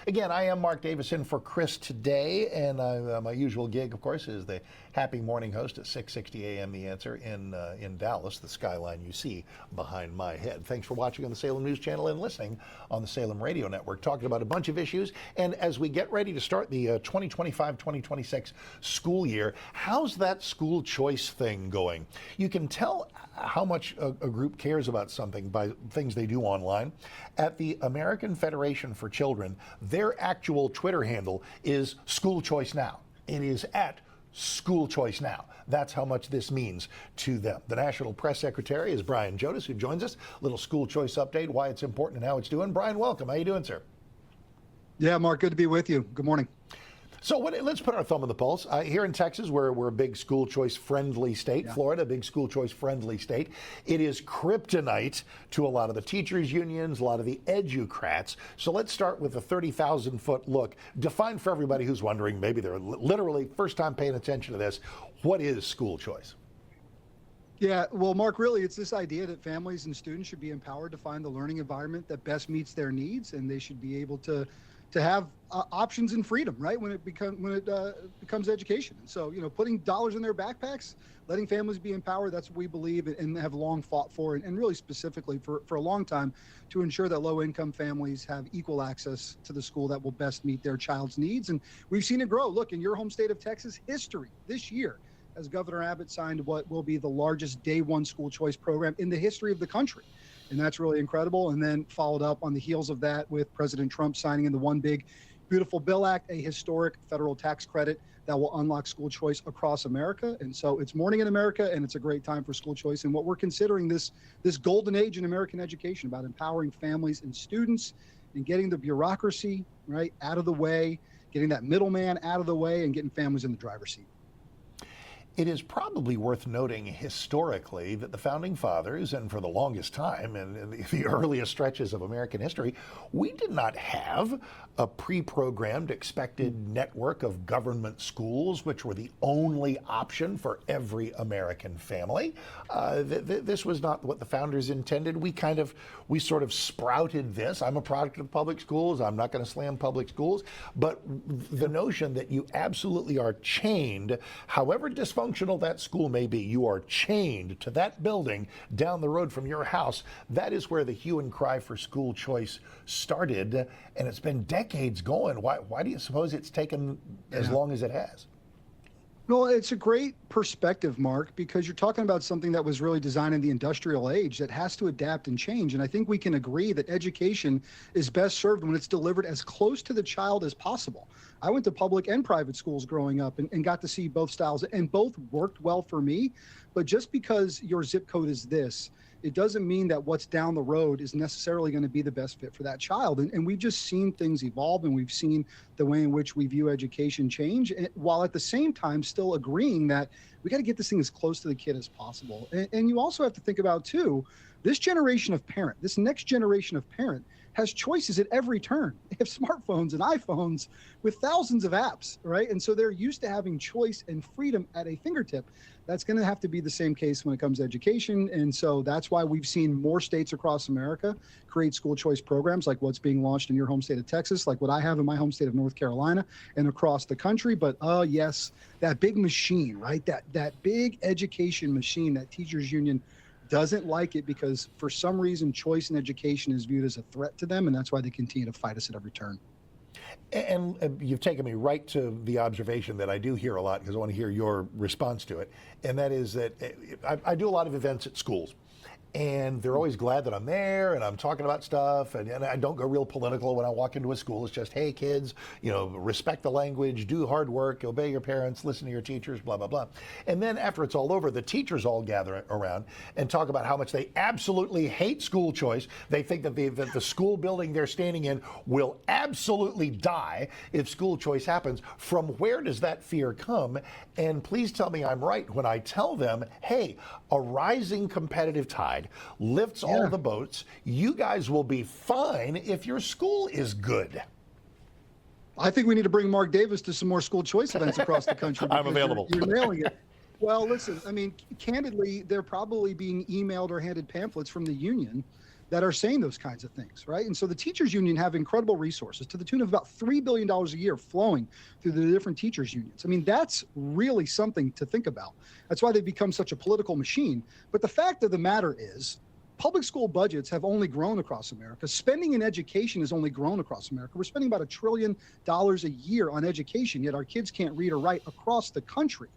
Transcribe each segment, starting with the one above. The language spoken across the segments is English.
Again, I am Mark Davis in for Chris today, and my usual gig, of course, is the happy morning host at 6:60 a.m. The Answer in Dallas, the skyline you see behind my head. Thanks for watching on the Salem News Channel and listening on the Salem Radio Network, talking about a bunch of issues. And as we get ready to start the 2025-2026 school year, how's that school choice thing going? You can tell how much a group cares about something by things they do online. At the American Federation for Children, their actual Twitter handle is School Choice Now. It is at School Choice Now. That's how much this means to them. The National Press Secretary is Brian Jodice, who joins us. Little school choice update, why it's important and how it's doing. Brian, welcome. How you doing, sir? Yeah, Mark, good to be with you. Good morning. So let's put our thumb on the pulse. Here in Texas, we're a big school choice friendly state. Yeah. Florida, a big school choice friendly state. It is kryptonite to a lot of the teachers unions, a lot of the educrats. So let's start with a 30,000-foot look. Define for everybody who's wondering, maybe they're literally first time paying attention to this, what is school choice? Yeah, well, Mark, really, it's this idea that families and students should be empowered to find the learning environment that best meets their needs, and they should be able to have options and freedom, right, when it becomes education. And so, putting dollars in their backpacks, letting families be empowered, that's what we believe and have long fought for, and really specifically for a long time, to ensure that low-income families have equal access to the school that will best meet their child's needs. And we've seen it grow. Look, in your home state of Texas, history this year, as Governor Abbott signed what will be the largest day one school choice program in the history of the country. And that's really incredible. And then followed up on the heels of that with President Trump signing in the One Big Beautiful Bill Act, a historic federal tax credit that will unlock school choice across America. And so it's morning in America, and it's a great time for school choice. And what we're considering this golden age in American education, about empowering families and students and getting the bureaucracy right out of the way, getting that middleman out of the way, and getting families in the driver's seat. It is probably worth noting historically that the Founding Fathers, and for the longest time, in the earliest stretches of American history, we did not have a pre-programmed expected network of government schools, which were the only option for every American family. This was not what the founders intended. We sort of sprouted this. I'm a product of public schools. I'm not going to slam public schools. But the notion that you absolutely are chained, however dysfunctional that school may be, you are chained to that building down the road from your house. That is where the hue and cry for school choice started, and it's been decades going. Why do you suppose it's taken as long as it has? Well, it's a great perspective, Mark, because you're talking about something that was really designed in the industrial age that has to adapt and change. And I think we can agree that education is best served when it's delivered as close to the child as possible. I went to public and private schools growing up and got to see both styles, and both worked well for me. But just because your zip code is this, it doesn't mean that what's down the road is necessarily going to be the best fit for that child. And we've just seen things evolve, and we've seen the way in which we view education change, while at the same time still agreeing that we got to get this thing as close to the kid as possible. And you also have to think about, too, this generation of parent, this next generation of parent, has choices at every turn. They have smartphones and iPhones with thousands of apps, right? And so they're used to having choice and freedom at a fingertip. That's going to have to be the same case when it comes to education. And so that's why we've seen more states across America create school choice programs like what's being launched in your home state of Texas, like what I have in my home state of North Carolina, and across the country. But yes, that big machine, right? That big education machine, that teachers union doesn't like it because for some reason choice in education is viewed as a threat to them, and that's why they continue to fight us at every turn. And you've taken me right to the observation that I do hear a lot, because I want to hear your response to it, and that is that I do a lot of events at schools. And they're always glad that I'm there and I'm talking about stuff, and I don't go real political when I walk into a school. It's just, hey kids, respect the language, do hard work, obey your parents, listen to your teachers, blah, blah, blah. And then after it's all over, the teachers all gather around and talk about how much they absolutely hate school choice. They think that the school building they're standing in will absolutely die if school choice happens. From where does that fear come? And please tell me I'm right when I tell them, hey, a rising competitive tide lifts all the boats. You guys will be fine if your school is good. I think we need to bring Mark Davis to some more school choice events across the country. I'm available. You're nailing it. Well, listen, I mean, candidly, they're probably being emailed or handed pamphlets from the union that are saying those kinds of things, right? And so the teachers union have incredible resources to the tune of about $3 billion a year flowing through the different teachers unions. I mean, that's really something to think about. That's why they've become such a political machine. But the fact of the matter is, public school budgets have only grown across America. Spending in education has only grown across America. We're spending about $1 trillion a year on education, yet our kids can't read or write across the country.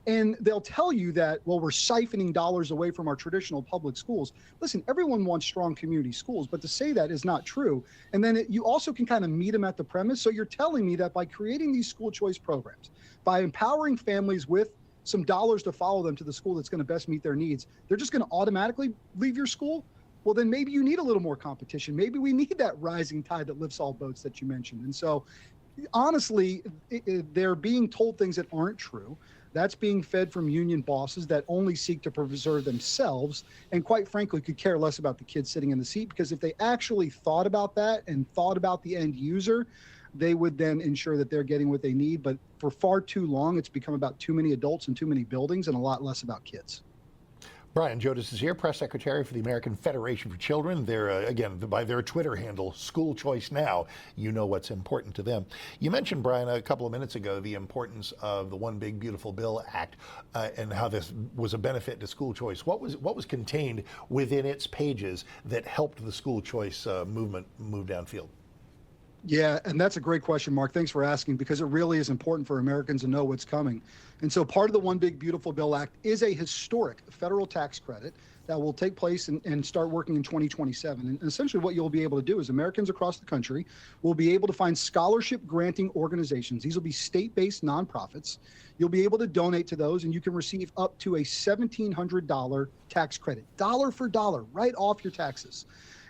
And they'll tell you that, well, we're siphoning dollars away from our traditional public schools. Listen, everyone wants strong community schools, but to say that is not true. And then you also can kind of meet them at the premise. So you're telling me that by creating these school choice programs, by empowering families with some dollars to follow them to the school that's going to best meet their needs, they're just going to automatically leave your school? Well, then maybe you need a little more competition. Maybe we need that rising tide that lifts all boats that you mentioned. And so honestly, they're being told things that aren't true. That's being fed from union bosses that only seek to preserve themselves and, quite frankly, could care less about the kids sitting in the seat, because if they actually thought about that and thought about the end user, they would then ensure that they're getting what they need. But for far too long, it's become about too many adults and too many buildings and a lot less about kids. Brian Jodice is here, press secretary for the American Federation for Children. They're, again, by their Twitter handle, School Choice Now, you know what's important to them. You mentioned, Brian, a couple of minutes ago, the importance of the One Big Beautiful Bill Act and how this was a benefit to school choice. What was contained within its pages that helped the school choice movement move downfield? Yeah, and that's a great question, Mark. Thanks for asking, because it really is important for Americans to know what's coming. And so part of the One Big Beautiful Bill Act is a historic federal tax credit that will take place and start working in 2027. And essentially what you'll be able to do is Americans across the country will be able to find scholarship granting organizations. These will be state-based nonprofits. You'll be able to donate to those, and you can receive up to a $1,700 tax credit, dollar for dollar, right off your taxes.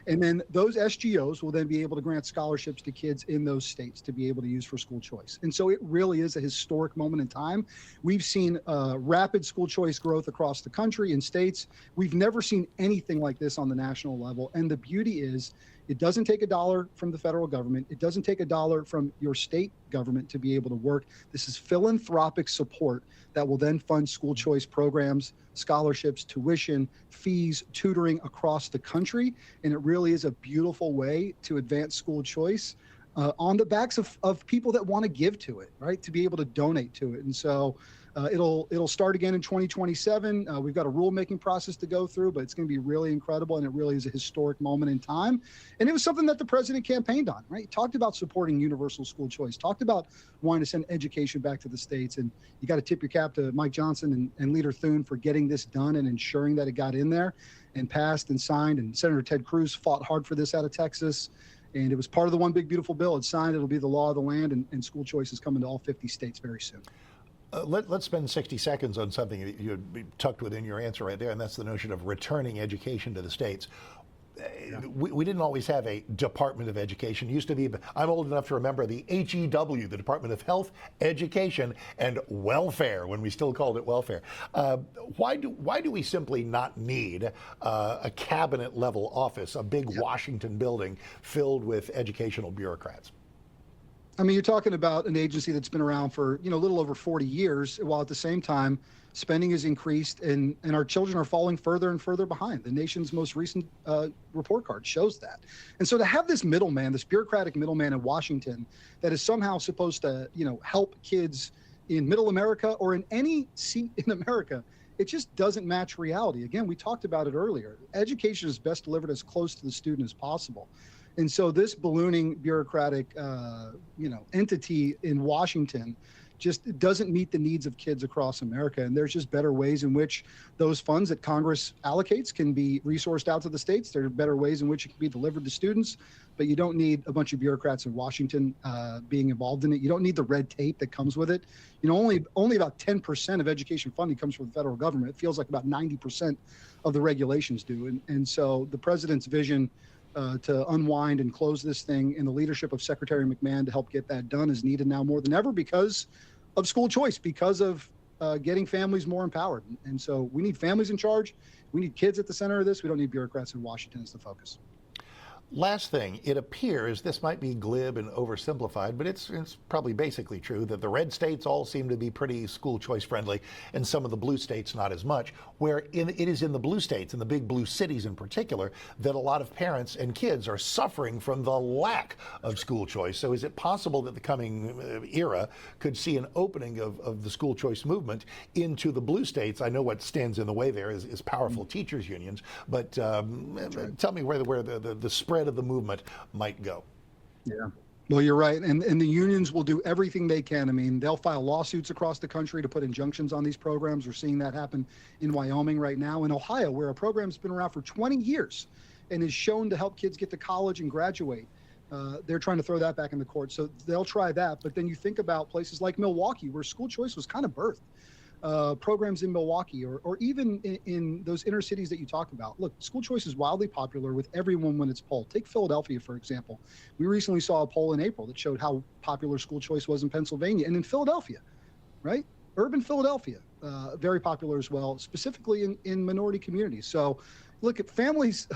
And then those SGOs will then be able to grant scholarships to kids in those states to be able to use for school choice. And so it really is a historic moment in time. We've seen rapid school choice growth across the country in states. We've never seen anything like this on the national level. And the beauty is, it doesn't take a dollar from the federal government. It doesn't take a dollar from your state government to be able to work. This is philanthropic support that will then fund school choice programs, scholarships, tuition, fees, tutoring across the country. And it really is a beautiful way to advance school choice on the backs of people that want to give to it, right? To be able to donate to it. And so it'll start again in 2027. We've got a rulemaking process to go through, but it's going to be really incredible, and it really is a historic moment in time. And it was something that the president campaigned on, right? He talked about supporting universal school choice, talked about wanting to send education back to the states. And you got to tip your cap to Mike Johnson and Leader Thune for getting this done and ensuring that it got in there and passed and signed. And Senator Ted Cruz fought hard for this out of Texas. And it was part of the One Big Beautiful Bill. It's signed. It'll be the law of the land, and school choice is coming to all 50 states very soon. Let's spend 60 seconds on something that you tucked within your answer right there, and that's the notion of returning education to the states. Yeah. We didn't always have a Department of Education. It used to be, I'm old enough to remember the HEW, the Department of Health, Education, and Welfare, when we still called it welfare. Why do we simply not need a cabinet-level office, a big Washington building filled with educational bureaucrats? I mean, you're talking about an agency that's been around for, a little over 40 years, while at the same time, spending has increased and our children are falling further and further behind. The nation's most recent report card shows that. And so to have this middleman, this bureaucratic middleman in Washington that is somehow supposed to, help kids in middle America or in any seat in America, it just doesn't match reality. Again, we talked about it earlier. Education is best delivered as close to the student as possible. And so this ballooning bureaucratic, entity in Washington just doesn't meet the needs of kids across America. And there's just better ways in which those funds that Congress allocates can be resourced out to the states. There are better ways in which it can be delivered to students, but you don't need a bunch of bureaucrats in Washington being involved in it. You don't need the red tape that comes with it. Only about 10% of education funding comes from the federal government. It feels like about 90% of the regulations do. And so the president's vision to unwind and close this thing in the leadership of Secretary McMahon to help get that done is needed now more than ever because of school choice, because of getting families more empowered. And so we need families in charge. We need kids at the center of this. We don't need bureaucrats in Washington as the focus. Last thing, it appears, this might be glib and oversimplified, but it's probably basically true, that the red states all seem to be pretty school choice friendly, and some of the blue states not as much, where it is in the blue states, in the big blue cities in particular, that a lot of parents and kids are suffering from the lack of school choice. So is it possible that the coming era could see an opening of the school choice movement into the blue states? I know what stands in the way there is powerful teachers unions, but tell me where the spread of the movement might go. Yeah. Well, you're right. And the unions will do everything they can. I mean, they'll file lawsuits across the country to put injunctions on these programs. We're seeing that happen in Wyoming right now. In Ohio, where a program's been around for 20 years and is shown to help kids get to college and graduate, they're trying to throw that back in the court. So they'll try that. But then you think about places like Milwaukee, where school choice was kind of birthed. Programs in Milwaukee or even in those inner cities that you talk about. Look, school choice is wildly popular with everyone when it's polled. Take Philadelphia, for example. We recently saw a poll in April that showed how popular school choice was in Pennsylvania and in Philadelphia, right? Urban Philadelphia, very popular as well, specifically in minority communities. So look, at families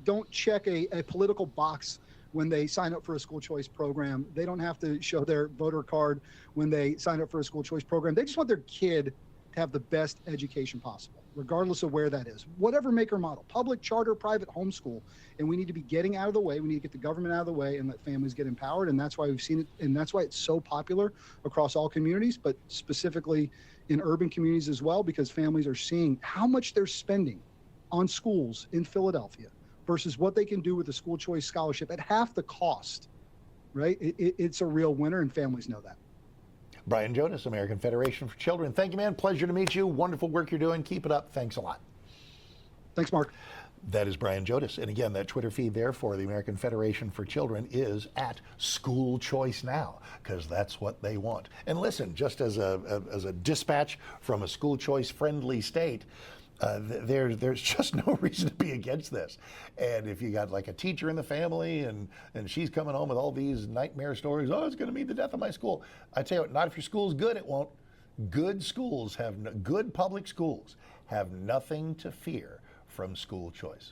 don't check a political box when they sign up for a school choice program. They don't have to show their voter card when they sign up for a school choice program. They just want their kid to have the best education possible, regardless of where that is, whatever make or model, public, charter, private, homeschool. And we need to be getting out of the way. We need to get the government out of the way and let families get empowered. And that's why we've seen it. And that's why it's so popular across all communities, but specifically in urban communities as well, because families are seeing how much they're spending on schools in Philadelphia versus what they can do with a school choice scholarship at half the cost, right? It's a real winner, and families know that. Brian Jodice, American Federation for Children. Thank you, man. Pleasure to meet you. Wonderful work you're doing. Keep it up. Thanks a lot. Thanks, Mark. That is Brian Jodice. And again, that Twitter feed there for the American Federation for Children is at School Choice Now, because that's what they want. And listen, just as a dispatch from a school choice friendly state, there's just no reason to be against this. And if you got like a teacher in the family and she's coming home with all these nightmare stories, oh, it's going to mean the death of my school. I tell you what, not if your school's good, it won't. Good schools good public schools have nothing to fear from school choice.